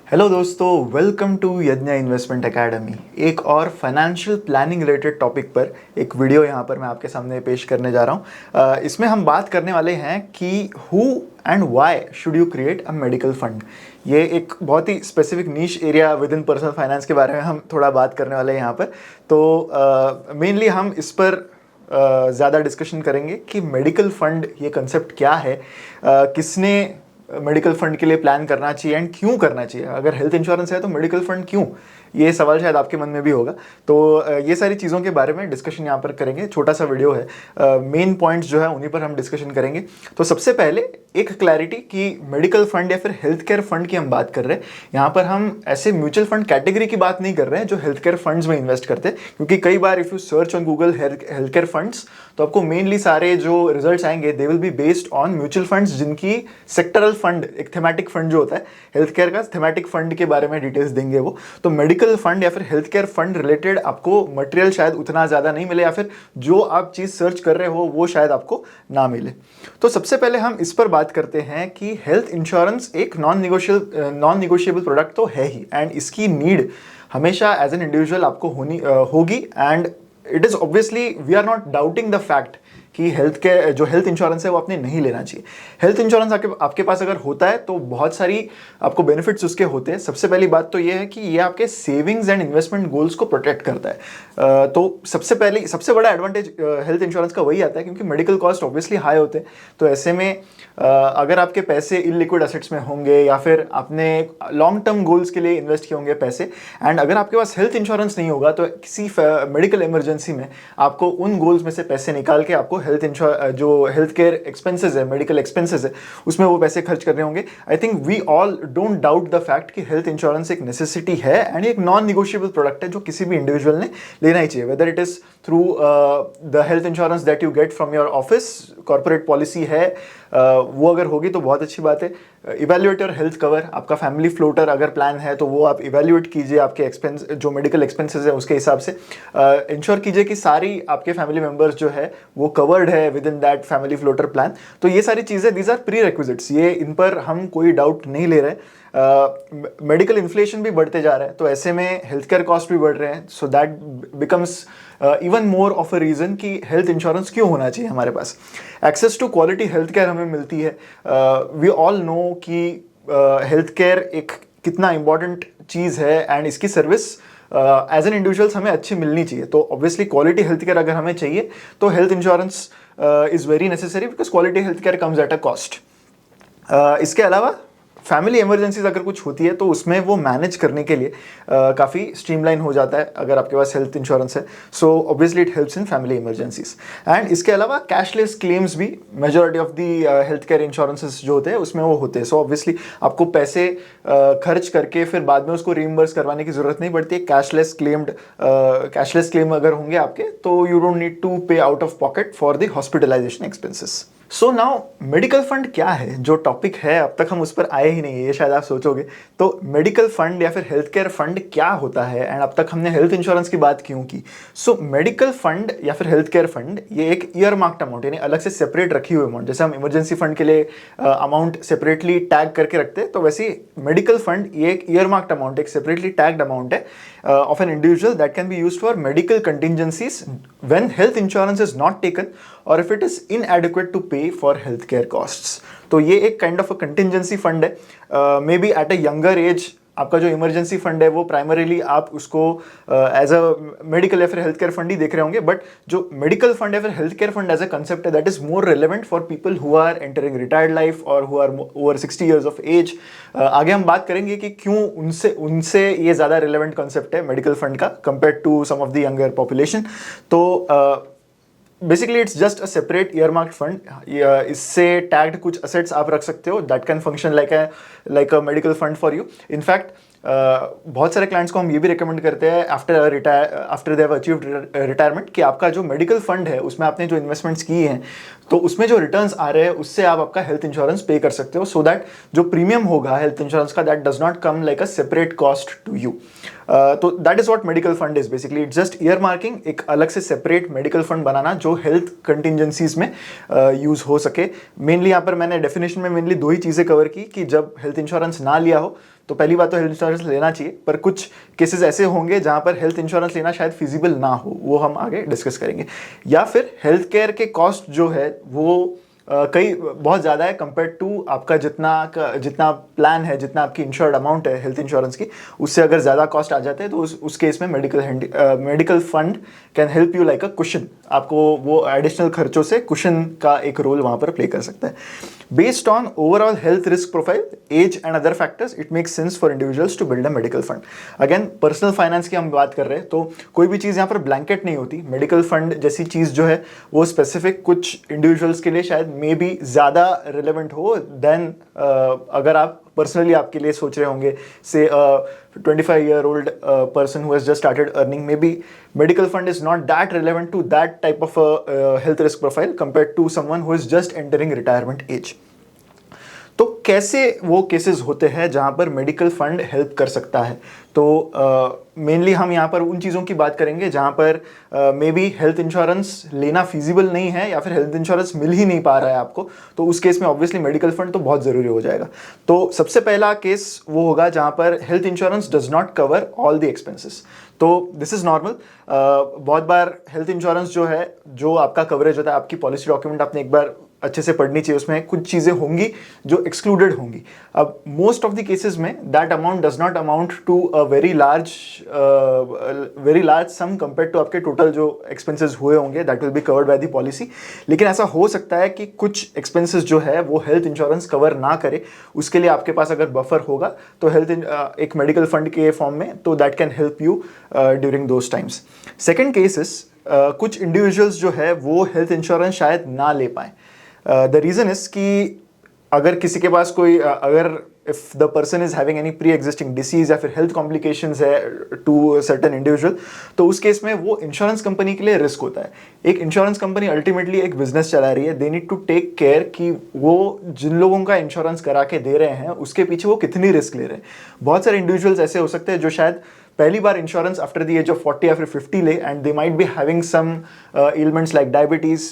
Hello दोस्तों, welcome to यज्ञ investment academy. एक और फाइनेंशियल प्लानिंग रिलेटेड टॉपिक पर एक वीडियो यहाँ पर मैं आपके सामने पेश करने जा रहा हूँ। इसमें हम बात करने वाले हैं कि who and why should you create a medical fund. ये एक बहुत ही specific niche area within personal finance के बारे में हम थोड़ा बात करने वाले हैं यहाँ पर। तो मेनली हम इस पर ज़्यादा डिस्कशन करेंगे कि मेडिकल फंड ये कंसेप्ट क्या है, किसने मेडिकल फंड के लिए प्लान करना चाहिए एंड क्यों करना चाहिए। अगर हेल्थ इंश्योरेंस है तो मेडिकल फंड क्यों, ये सवाल शायद आपके मन में भी होगा। तो ये सारी चीज़ों के बारे में डिस्कशन यहाँ पर करेंगे। छोटा सा वीडियो है, मेन पॉइंट्स जो है उन्हीं पर हम डिस्कशन करेंगे। तो सबसे पहले एक क्लैरिटी कि मेडिकल फंड या फिर हेल्थ केयर फंड की हम बात कर रहे हैं। यहाँ पर हम ऐसे म्यूचुअल फंड कैटेगरी की बात नहीं कर रहे हैं जो हेल्थ केयर फंड्स में इन्वेस्ट करते हैं, क्योंकि कई बार if you search on Google health care funds तो आपको मेनली सारे जो रिजल्ट्स आएंगे they will be based on mutual funds जिनकी सेक्टरल फंड, एक थेमेटिक फंड जो होता है हेल्थ केयर का, थेमेटिक फंड के बारे में डिटेल्स देंगे वो। तो मेडिकल फंड या फिर हेल्थ केयर फंड रिलेटेड आपको मटेरियल शायद उतना ज़्यादा नहीं मिले, या फिर जो आप चीज़ सर्च कर रहे हो वो शायद आपको ना मिले। तो सबसे पहले हम इस पर बात करते हैं कि हेल्थ इंश्योरेंस एक नॉन निगोशिएबल प्रोडक्ट तो है ही, एंड इसकी नीड हमेशा एज एन इंडिविजुअल आपको होगी। And it is obviously we are not doubting the fact कि जो हेल्थ इंश्योरेंस है वो आपने नहीं लेना चाहिए। हेल्थ इंश्योरेंस आपके पास अगर होता है तो बहुत सारी आपको बेनिफिट्स उसके होते हैं। सबसे पहली बात तो ये है कि ये आपके सेविंग्स एंड इन्वेस्टमेंट गोल्स को प्रोटेक्ट करता है। तो सबसे बड़ा एडवांटेज हेल्थ इंश्योरेंस का वही आता है, क्योंकि मेडिकल कॉस्ट ऑब्वियसली हाई होते हैं। तो ऐसे में अगर आपके पैसे इलिक्विड एसेट्स में होंगे या फिर आपने लॉन्ग टर्म गोल्स के लिए इन्वेस्ट किए होंगे पैसे, एंड अगर आपके पास हेल्थ इंश्योरेंस नहीं होगा तो किसी मेडिकल इमरजेंसी में आपको उन गोल्स में से पैसे निकाल के आपको जो हेल्थ केयर एक्सपेंसेस है, मेडिकल एक्सपेंसेस है, उसमें वो पैसे खर्च करने होंगे। I think we all don't doubt the fact कि हेल्थ इंश्योरेंस एक नेसेसिटी है एंड एक नॉन निगोशिएबल प्रोडक्ट है जो किसी भी इंडिविजुअल ने लेना ही चाहिए, whether it is through the health insurance that you get from your office, corporate policy है, वो अगर होगी तो बहुत अच्छी बात है। इवैल्यूएट योर हेल्थ कवर, आपका फैमिली फ्लोटर अगर प्लान है तो वो आप इवैल्यूएट कीजिए, आपके एक्सपेंस जो मेडिकल एक्सपेंसेस है उसके हिसाब से इंश्योर कीजिए कि सारी आपके फैमिली मेंबर्स जो है वो कवर्ड है with in that family floater plan. तो ये सारी चीज़ें दीज आर प्री रिक्विजिट्स, ये इन पर हम कोई डाउट नहीं ले रहे। मेडिकल इन्फ्लेशन भी बढ़ते जा रहा है, तो ऐसे में हेल्थ केयर कॉस्ट भी बढ़ रहे हैं। So that becomes even more of a reason कि हेल्थ इंश्योरेंस क्यों होना चाहिए हमारे पास। Access to quality health care हमें मिलती है। वी ऑल नो कि हेल्थ केयर एक कितना इंपॉर्टेंट चीज़ है एंड इसकी सर्विस एज एन इंडिविजुअल्स हमें अच्छी मिलनी चाहिए। तो ऑब्वियसली क्वालिटी हेल्थ केयर अगर हमें चाहिए तो health insurance is very necessary, because quality health care comes at a cost. इसके अलावा फैमिली इमरजेंसीज अगर कुछ होती है तो उसमें वो मैनेज करने के लिए काफ़ी स्ट्रीमलाइन हो जाता है अगर आपके पास हेल्थ इंश्योरेंस है। So obviously it helps in family emergencies. And इसके अलावा कैशलेस क्लेम्स भी majority of the health care insurances जो होते हैं उसमें वो होते हैं। सो ऑब्वियसली आपको पैसे खर्च करके फिर बाद में उसको रीइंबर्स करवाने की ज़रूरत नहीं पड़ती है। कैशलेस क्लेम अगर होंगे आपके तो you don't need to pay out of pocket for the hospitalisation expenses. So now medical fund क्या है, जो टॉपिक है अब तक हम उस पर आए ही नहीं है, ये शायद आप सोचोगे। तो मेडिकल फंड या फिर हेल्थ केयर फंड क्या होता है एंड अब तक हमने हेल्थ इंश्योरेंस की बात क्यों की। सो मेडिकल फंड या फिर हेल्थ केयर फंड ये एक ईयर मार्क्ड अमाउंट, यानी अलग से सेपरेट रखी हुई अमाउंट, जैसे हम इमरजेंसी फंड के लिए अमाउंट सेपरेटली टैग करके रखते हैं, तो वैसे मेडिकल फंड ये एक ईयर मार्क्ड अमाउंट, एक सेपरेटली टैग्ड अमाउंट है of an individual that can be used for medical contingencies when health insurance is not taken और if it is inadequate to pay for health care costs. तो ये एक kind of a contingency fund है। Maybe at a younger age आपका जो emergency fund है वो primarily आप उसको एज अ मेडिकल या फिर हेल्थ केयर फंड ही देख रहे होंगे, बट जो मेडिकल फंड या फिर health care fund as a concept है that is more relevant for people who are entering retired life और who are over 60 years of age. आगे हम बात करेंगे कि क्यों उनसे ये ज़्यादा रिलेवेंट कंसेप्ट है मेडिकल फंड का compare to some of the younger population. तो basically it's just a separate earmarked fund. इससे टैग्ड कुछ असेट्स आप रख सकते हो that can function like a medical fund for you. In fact बहुत सारे क्लाइंट्स को हम ये भी रिकमेंड करते हैं after they have achieved retirement कि आपका जो मेडिकल फंड है उसमें आपने जो इन्वेस्टमेंट्स किए हैं तो उसमें जो रिटर्न्स आ रहे हैं उससे आप आपका हेल्थ इंश्योरेंस पे कर सकते हो, सो दैट जो प्रीमियम होगा हेल्थ इंश्योरेंस का that does not come like a separate cost to you. तो that is what medical fund is basically, it's just earmarking, एक अलग से सेपरेट मेडिकल फंड बनाना जो हेल्थ कंटिजेंसीज में use हो सके। मेनली यहाँ पर मैंने डेफिनेशन में मेनली दो ही चीज़ें कवर की कि जब हेल्थ इंश्योरेंस ना लिया हो तो पहली बात तो हेल्थ इंश्योरेंस लेना चाहिए, पर कुछ केसेस ऐसे होंगे जहां पर हेल्थ इंश्योरेंस लेना शायद फिजिबल ना हो, वो हम आगे डिस्कस करेंगे। या फिर हेल्थ केयर के कॉस्ट जो है वो कई बहुत ज़्यादा है कंपेयर टू आपका जितना प्लान है, जितना आपकी इंश्योर्ड अमाउंट है हेल्थ इंश्योरेंस की, उससे अगर ज़्यादा कॉस्ट आ जाते हैं तो उस केस में medical fund can help you like a cushion. आपको वो एडिशनल खर्चों से कुशन का एक रोल वहाँ पर प्ले कर सकता है। Based on overall health risk profile, age and other factors, it makes sense for individuals to build a medical fund. Again personal finance की हम बात कर रहे हैं तो कोई भी चीज़ यहाँ पर ब्लैंकेट नहीं होती। मेडिकल फंड जैसी चीज़ जो है वो स्पेसिफिक कुछ इंडिविजुअल्स के लिए शायद मे बी ज़्यादा रिलेवेंट हो देन अगर आप पर्सनली आपके लिए सोच रहे होंगे। से 25-year-old person who has just started earning, maybe medical fund is not that relevant to that type of a health risk profile compared to someone who is just entering retirement age. तो कैसे वो cases होते हैं जहां पर medical fund help कर सकता है? तो मेनली हम यहाँ पर उन चीज़ों की बात करेंगे जहाँ पर मे बी हेल्थ इंश्योरेंस लेना फिजिबल नहीं है या फिर हेल्थ इंश्योरेंस मिल ही नहीं पा रहा है आपको, तो उस केस में ऑब्वियसली मेडिकल फंड तो बहुत ज़रूरी हो जाएगा। तो सबसे पहला केस वो होगा जहाँ पर health insurance does not cover all the expenses. तो दिस इज़ नॉर्मल। बहुत बार हेल्थ इंश्योरेंस जो है, जो आपका कवरेज होता है, आपकी पॉलिसी डॉक्यूमेंट आपने एक बार अच्छे से पढ़नी चाहिए, उसमें कुछ चीज़ें होंगी जो एक्सक्लूडेड होंगी। अब मोस्ट ऑफ द केसेस में that amount does not amount to a very large sum compare to आपके टोटल जो एक्सपेंसेस हुए होंगे, that will be covered by the policy. लेकिन ऐसा हो सकता है कि कुछ एक्सपेंसेस जो है वो हेल्थ इंश्योरेंस कवर ना करे, उसके लिए आपके पास अगर बफर होगा तो एक मेडिकल फंड के फॉर्म में, तो that can help you during those times. Second cases, कुछ इंडिविजुअल्स जो है वो हेल्थ इंश्योरेंस शायद ना ले पाए। द रीज़न इज़ कि अगर किसी के पास कोई अगर if the person is having any pre existing disease या फिर हेल्थ कॉम्प्लिकेशंस है टू सर्टेन इंडिविजुअल, तो उस केस में वो इंश्योरेंस कंपनी के लिए रिस्क होता है। एक इंश्योरेंस कंपनी अल्टीमेटली एक बिजनेस चला रही है, they need to take care कि वो जिन लोगों का इंश्योरेंस करा के दे रहे हैं उसके पीछे वो कितनी रिस्क ले रहे हैं। बहुत सारे इंडिविजुअल्स ऐसे हो सकते हैं जो शायद पहली बार insurance after the age of 40 या फिर 50 ले, and they might be having some elements like diabetes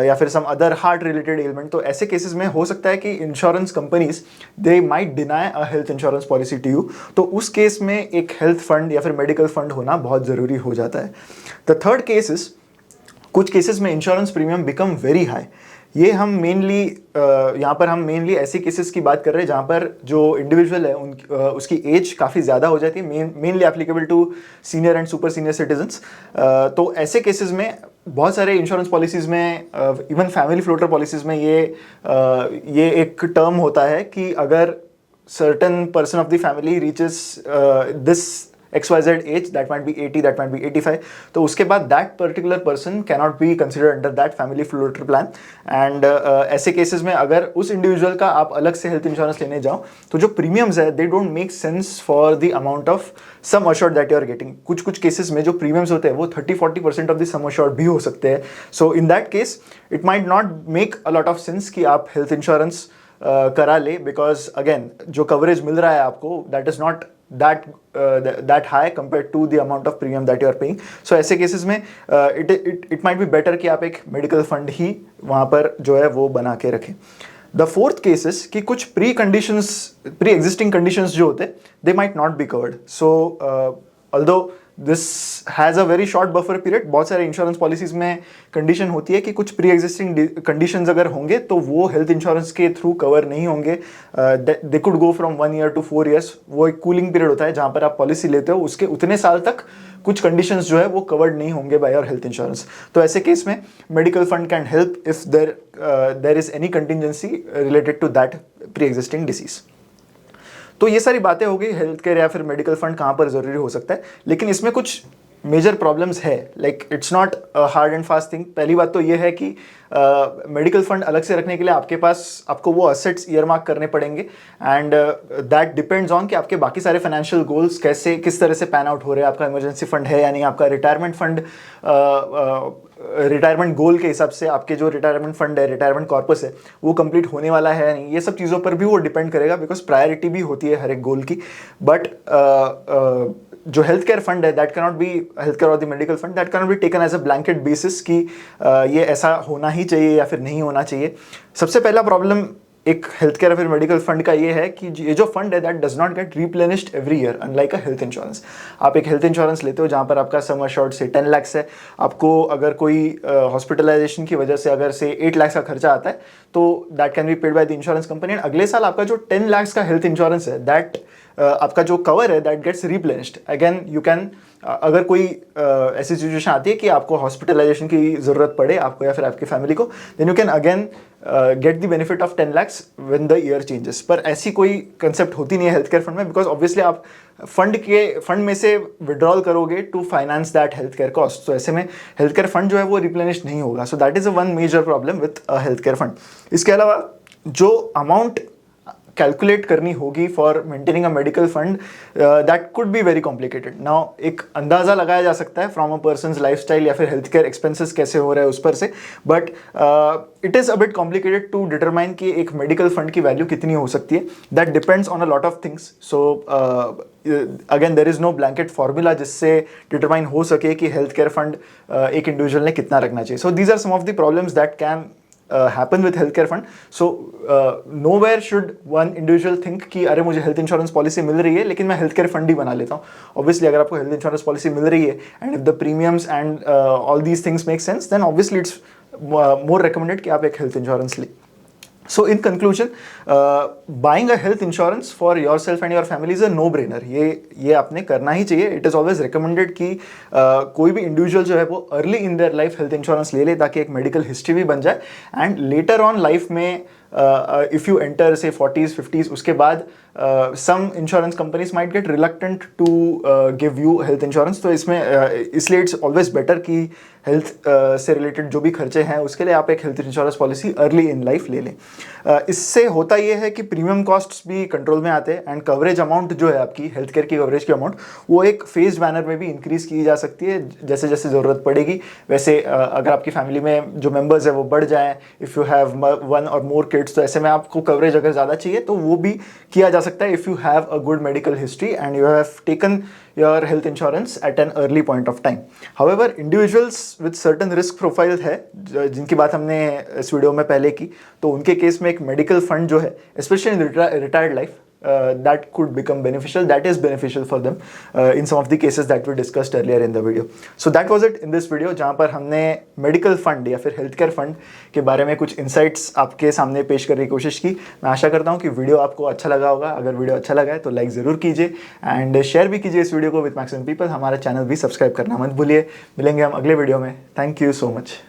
या फिर some other heart related element. तो ऐसे केसेस में हो सकता है कि insurance companies they might deny a health insurance policy to you, तो उस केस में एक हेल्थ फंड या फिर मेडिकल फंड होना बहुत ज़रूरी हो जाता है। द थर्ड केसेस, कुछ केसेस में insurance premium become very high. ये हम मेनली यहाँ पर हम मेनली ऐसे केसेस की बात कर रहे हैं जहाँ पर जो इंडिविजुअल है उसकी एज काफ़ी ज़्यादा हो जाती है, mainly applicable to senior and super senior citizens. तो ऐसे केसेस में बहुत सारे इंश्योरेंस पॉलिसीज़ में, इवन फैमिली फ्लोटर पॉलिसीज़ में ये एक टर्म होता है कि अगर certain person of the family reaches this XYZ age, that might be 80, that might be 85, तो उसके बाद that particular person cannot be considered under that family floater plan। and ऐसे केसेस में अगर उस इंडिविजुअल का आप अलग से हेल्थ इंश्योरेंस लेने जाओ तो जो प्रीमियम्स है they don't make sense for the amount of sum assured that you are getting. कुछ केसेस में जो प्रीमियम्स होते हैं वो 30-40% ऑफ द सम अश्योर्ड भी हो सकते हैं। So in that case it might not make a lot of sense कि आप हेल्थ इंश्योरेंस करा ले, बिकॉज अगेन जो कवरेज मिल रहा है आपको that is not that high compared to the amount of premium that you are paying। So ऐसे केसेस में it might be better कि आप एक मेडिकल फंड ही वहाँ पर जो है वो बना के रखें। द फोर्थ केसेस कि कुछ प्री एग्जिस्टिंग कंडीशंस जो होते they might not be covered. So although this has a very short buffer period, बहुत सारे इंश्योरेंस पॉलिसीज में कंडीशन होती है कि कुछ प्री एग्जिस्टिंग कंडीशंस अगर होंगे तो वो हेल्थ इंश्योरेंस के थ्रू कवर नहीं होंगे। They could go from 1 year to 4 years। वो एक कूलिंग पीरियड होता है जहाँ पर आप पॉलिसी लेते हो, उसके उतने साल तक कुछ कंडीशंस जो है वो कवर्ड नहीं होंगे बाय योर हेल्थ इंश्योरेंस। तो ऐसे केस में medical fund can help if there is any contingency related to that pre existing disease. तो ये सारी बातें हो गई हेल्थ केयर या फिर मेडिकल फंड कहाँ पर ज़रूरी हो सकता है, लेकिन इसमें कुछ मेजर प्रॉब्लम्स है। Like it's not hard and fast thing. पहली बात तो ये है कि मेडिकल फंड अलग से रखने के लिए आपको वो असेट्स ईयरमार्क करने पड़ेंगे, एंड दैट डिपेंड्स ऑन कि आपके बाकी सारे फाइनेंशियल गोल्स किस तरह से पैन आउट हो रहे हैं। आपका इमरजेंसी फंड है या नहीं, आपका रिटायरमेंट फंड रिटायरमेंट गोल के हिसाब से आपके जो रिटायरमेंट फंड है, रिटायरमेंट कॉर्पस है, वो कंप्लीट होने वाला है या नहीं, ये सब चीज़ों पर भी वो डिपेंड करेगा, बिकॉज प्रायोरिटी भी होती है हर एक गोल की। बट जो हेल्थ केयर फंड है that can not be, health care और the medical fund that can not be taken as a blanket basis कि ये ऐसा होना ही चाहिए या फिर नहीं होना चाहिए। सबसे पहला प्रॉब्लम एक हेल्थ केयर फिर मेडिकल फंड का ये है कि ये जो फंड है that does not gate replenished every year unlike a health insurance. आप एक हेल्थ इंश्योरेंस लेते हो जहाँ पर आपका सम अश्योर्ड से 10 लाख है, आपको अगर कोई हॉस्पिटलाइजेशन की वजह से अगर से 8 लाख का खर्चा आता है तो that can be paid by the insurance company, and अगले साल आपका जो 10 लाख का हेल्थ इंश्योरेंस है दैट आपका जो कवर है that gets replenished again. You can अगर कोई ऐसी सिचुएशन आती है कि आपको हॉस्पिटलाइजेशन की ज़रूरत पड़े आपको या फिर आपकी फैमिली को, then you can again get the benefit of 10 lakhs when the year changes. पर ऐसी कोई कंसेप्ट होती नहीं है हेल्थ केयर फंड में, बिकॉज ऑब्वियसली आप फंड में से विड्रॉल करोगे to finance that health care cost, तो ऐसे में हेल्थ केयर फंड जो है वो रिप्लेनिश नहीं होगा। So that is a one major problem with health care fund. इसके अलावा जो अमाउंट कैलकुलेट करनी होगी for maintaining a medical fund that could be very complicated. Now एक अंदाज़ा लगाया जा सकता है फ्रॉम अ पर्सनस लाइफस्टाइल या फिर हेल्थ केयर एक्सपेंसेस कैसे हो रहा है उस पर से, but it is a bit complicated to determine कि एक मेडिकल फंड की वैल्यू कितनी हो सकती है। That depends on a lot of things. So again there is no blanket formula जिससे डिटरमाइन हो सके कि हेल्थ केयर फंड एक इंडिविजुअल ने कितना रखना चाहिए। So these are some of the problems that can happen with healthcare fund. So nowhere should one individual think कि अरे मुझे हेल्थ इंश्योरेंस पॉलिसी मिल रही है लेकिन मैं हेल्थ केयर फंड ही बना लेता हूँ। ऑब्वियसली अगर आपको हेल्थ इंश्योरेंस पॉलिसी मिल रही है and if the premiums and all these things make sense, then obviously it's more recommended कि आप एक हेल्थ इंश्योरेंस लें। So in conclusion, buying a health insurance for yourself and your family is a no-brainer. ये आपने करना ही चाहिए। It is always recommended कि कोई भी इंडिविजुअल जो है वो early in their life health insurance ले ले ताकि एक मेडिकल हिस्ट्री भी बन जाए, एंड लेटर ऑन लाइफ में इफ़ यू एंटर से 40s 50s उसके बाद some insurance companies might get reluctant to give you health insurance. तो इसमें इसलिए इट्स ऑलवेज बेटर कि हेल्थ से रिलेटेड जो भी खर्चे हैं उसके लिए आप एक health insurance policy early in life ले लें। इससे होता ये है कि प्रीमियम कॉस्ट्स भी कंट्रोल में आते हैं, एंड कवरेज अमाउंट जो है आपकी हेल्थ केयर की कवरेज की अमाउंट वो एक फेज्ड मैनर में भी इंक्रीज़ की जा सकती है। जैसे जैसे ज़रूरत पड़ेगी वैसे अगर आपकी फैमिली में जो मेम्बर्स है वो बढ़ जाएँ, if you have 1 or more kids, तो ऐसे में आपको कवरेज अगर ज़्यादा चाहिए तो वो भी किया जा सकता है if you have a good medical history and you have taken your health insurance at an early point of time. However individuals with certain risk profile है जिनकी बात हमने इस वीडियो में पहले की, तो उनके केस में एक मेडिकल फंड जो है specially in retired life that could become beneficial, that is beneficial for them in some of the cases that we discussed earlier in the video. So that was it in this video जहाँ पर हमने medical fund या फिर health care fund के बारे में कुछ insights आपके सामने पेश करने की कोशिश की। मैं आशा करता हूँ कि वीडियो आपको अच्छा लगा होगा। अगर वीडियो अच्छा लगा है तो लाइक ज़रूर कीजिए एंड शेयर भी कीजिए इस वीडियो को विद मैक्सिमम पीपल। हमारा चैनल भी सब्सक्राइब करना मत भूलिए। मिलेंगे हम अगले वीडियो में। Thank you so much.